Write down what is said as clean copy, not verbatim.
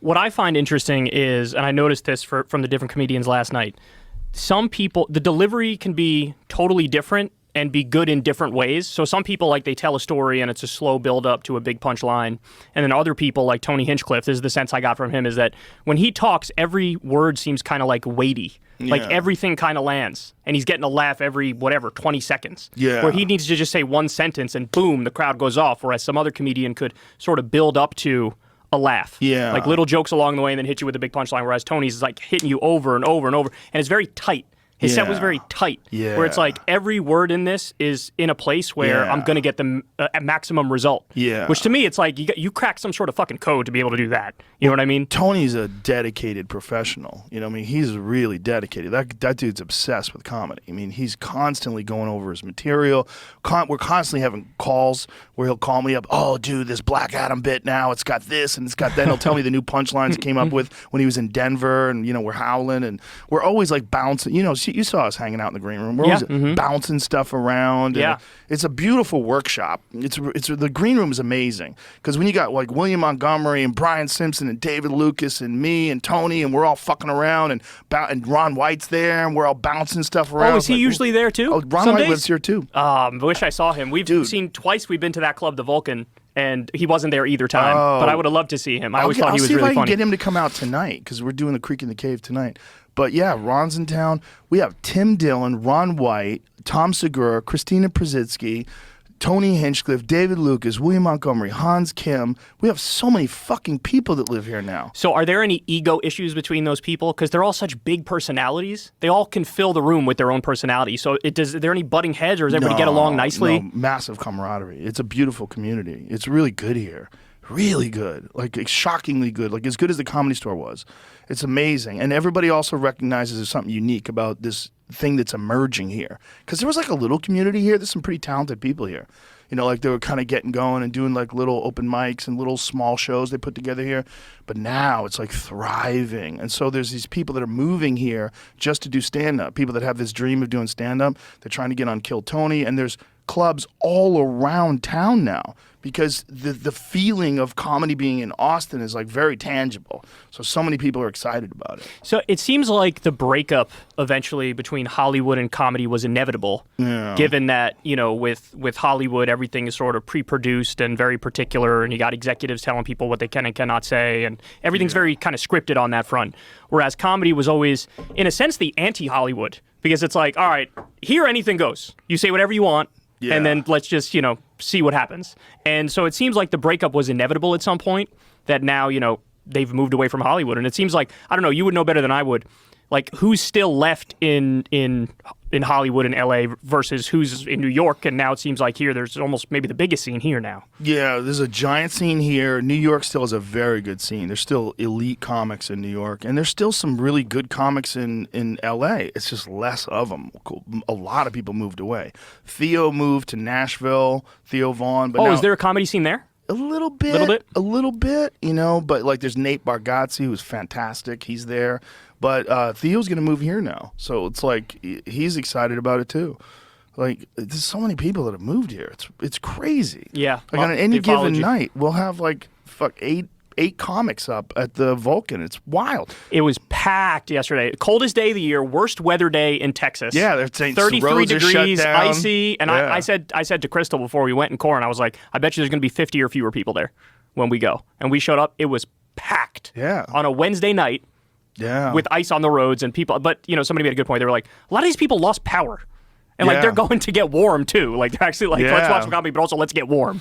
what I find interesting is, and I noticed this from the different comedians last night, some people, the delivery can be totally different and be good in different ways. So some people, like, they tell a story and it's a slow build up to a big punchline. And then other people, like Tony Hinchcliffe, this is the sense I got from him, is that when he talks, every word seems kind of like weighty. Like everything kind of lands. And he's getting a laugh every, 20 seconds. Yeah. Where he needs to just say one sentence and boom, the crowd goes off. Whereas some other comedian could sort of build up to a laugh. Yeah. Like little jokes along the way and then hit you with a big punchline. Whereas Tony's is like hitting you over and over and over. And it's very tight. His set was very tight, where it's like every word in this is in a place where I'm going to get the maximum result. Yeah. Which to me, it's like you crack some sort of fucking code to be able to do that. You know what I mean? Tony's a dedicated professional. You know what I mean? He's really dedicated. That dude's obsessed with comedy. I mean, he's constantly going over his material. We're constantly having calls where he'll call me up, oh, dude, this Black Adam bit now, it's got this and it's got that. And he'll tell me the new punchlines he came up with when he was in Denver, and, you know, we're howling, and we're always like bouncing. You know, you saw us hanging out in the green room. We're always bouncing stuff around. Yeah. It's a beautiful workshop. The green room is amazing because when you got like William Montgomery and Brian Simpson and David Lucas and me and Tony, and we're all fucking around, and Ron White's there, and we're all bouncing stuff around. Oh, is he usually there too? Oh, Ron White lives here too. I wish I saw him. We've seen twice. We've been to that club, the Vulcan, and he wasn't there either time. But I would have loved to see him. I always thought he was really funny. I'll see if I can get him to come out tonight because we're doing the Creek in the Cave tonight. But yeah, Ron's in town. We have Tim Dillon, Ron White, Tom Segura, Christina Przitsky, Tony Hinchcliffe, David Lucas, William Montgomery, Hans Kim. We have so many fucking people that live here now. So are there any ego issues between those people? Because they're all such big personalities. They all can fill the room with their own personality. So is there any butting heads, or does everybody get along nicely? No, massive camaraderie. It's a beautiful community. It's really good here. Really good. Like, shockingly good. Like, as good as the Comedy Store was. It's amazing. And everybody also recognizes there's something unique about this thing that's emerging here. Because there was like a little community here. There's some pretty talented people here. You know, like they were kind of getting going and doing like little open mics and little small shows they put together here. But now it's like thriving. And so there's these people that are moving here just to do stand-up. People that have this dream of doing stand-up. They're trying to get on Kill Tony. And there's clubs all around town now because the feeling of comedy being in Austin is like very tangible. So many people are excited about it. So it seems like the breakup eventually between Hollywood and comedy was inevitable, given that, you know, with Hollywood, everything is sort of pre-produced and very particular, and you got executives telling people what they can and cannot say, and everything's very kind of scripted on that front. Whereas comedy was always, in a sense, the anti-Hollywood, because it's like, all right, here anything goes. You say whatever you want. Yeah. And then let's just, you know, see what happens. And so it seems like the breakup was inevitable at some point, that now, you know, they've moved away from Hollywood. And it seems like, I don't know, you would know better than I would, like who's still left in Hollywood and LA versus who's in New York. And now it seems like here there's almost maybe the biggest scene here now. Yeah, there's a giant scene here. New York still has a very good scene. There's still elite comics in New York, and there's still some really good comics in LA. It's just less of them. A lot of people moved away. Theo moved to Nashville, Theo Vaughn. But is there a comedy scene there? A little bit, you know, but like there's Nate Bargatze, who's fantastic. He's there. But Theo's going to move here now. So it's like he's excited about it too. Like there's so many people that have moved here. It's crazy. Yeah. Like on any given night, we'll have like eight comics up at the Vulcan. It's wild. It was packed yesterday. Coldest day of the year, worst weather day in Texas. Yeah, they're saying 33 degrees, icy. And yeah. I said to Crystal before we went in Corin, I was like, I bet you there's going to be 50 or fewer people there when we go. And we showed up. It was packed. Yeah. On a Wednesday night. Yeah. With ice on the roads and people. But, you know, somebody made a good point. They were like, a lot of these people lost power. And, like, they're going to get warm, too. Like, they're actually like, let's watch the comedy, but also let's get warm.